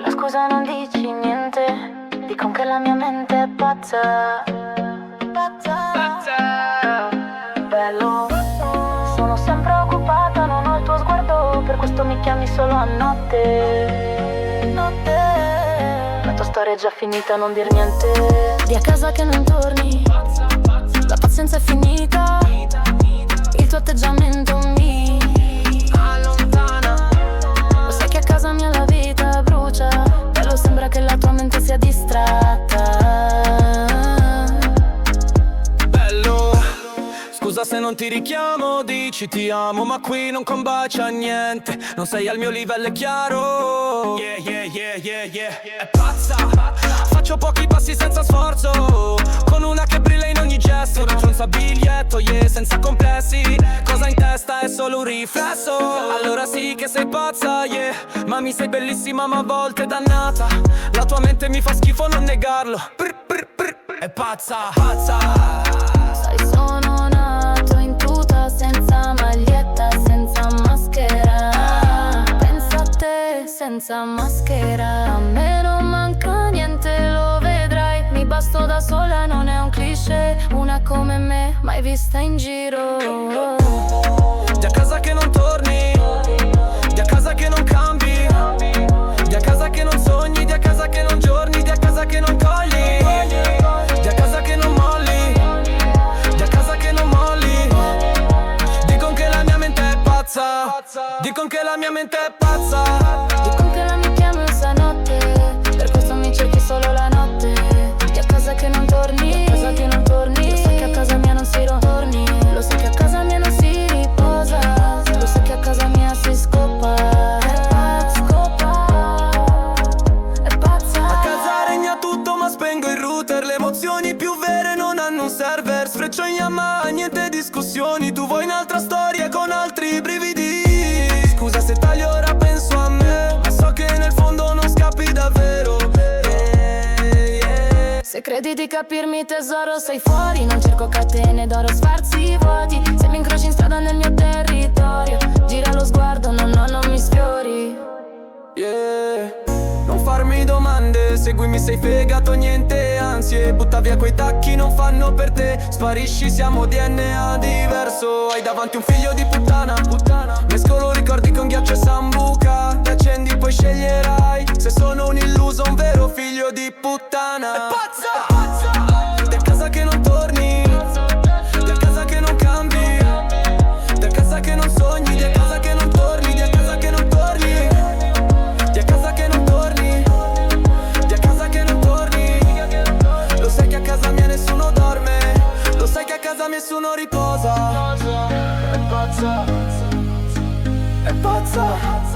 la scusa non dici niente, dicono che la mia mente è pazza. Bello, sono sempre occupata, non ho il tuo sguardo, per questo mi chiami solo a notte. La tua storia è già finita, non dir niente. Di a casa che non torni, la pazienza è finita, il tuo atteggiamento mi allontana. Lo sai che a casa mia la vita brucia, però sembra che la tua mente sia distratta. Scusa se non ti richiamo, dici ti amo, ma qui non combacia niente. Non sei al mio livello, è chiaro. È pazza, faccio pochi passi senza sforzo, con una che brilla in ogni gesto. Senza biglietto, senza complessi. Cosa in testa è solo un riflesso. Allora sì che sei pazza, ma mi sei bellissima ma a volte dannata. La tua mente mi fa schifo, non negarlo. È pazza. Sai, sono nato in tuta, senza maglietta, senza maschera. Pensa a te senza maschera, a me non manca niente, lo vedrai. Mi basto da sola, non è un cliché, una come me, mai vista in giro. Di a casa che non torni, di a casa che non cambi, di a casa che non sogni, di a casa che non giorni, di a casa che non cogli, di a casa che non molli, di a casa che non molli. Dicono che la mia mente è pazza, dicono che la mia mente è pazza, dicono che la mi chiami stanotte, per questo mi cerchi solo la notte. Di a casa che non torni, a casa che non torni. Lo sai che a casa mia non si ritorni, lo sai che a casa mia non si riposa, lo sai che a casa mia si scopa. È pazza. A casa regna tutto ma spengo il router. Le emozioni più vere non hanno un server. Sfreccio in Yamaha, niente discussioni. Tu vuoi un'altra storia con altri brividi. Scusa se taglio ora penso a me, ma so che nel fondo non scappi davvero. Se credi di capirmi tesoro sei fuori, non cerco catene d'oro, sfarzi vuoti. Se mi incroci in strada nel mio territorio, gira lo sguardo, no, non mi sfiori. Non farmi domande, seguimi, sei fegato, niente ansie. Butta via quei tacchi, non fanno per te. Sparisci, siamo DNA diverso. Hai davanti un figlio di puttana. Mescolo ricordi con ghiaccio e sambuca. Ti accendi, poi sceglierai se sono un illuso o un vero figlio di puttana. È pazza! Di a casa che non torni, di a casa che non cambi, di a casa che non sogni, di a casa che non torni, di a casa che non torni, di a casa che non torni, di a casa che non torni. Lo sai che a casa mia nessuno dorme, lo sai che a casa mia nessuno riposa. È pazza, è pazza.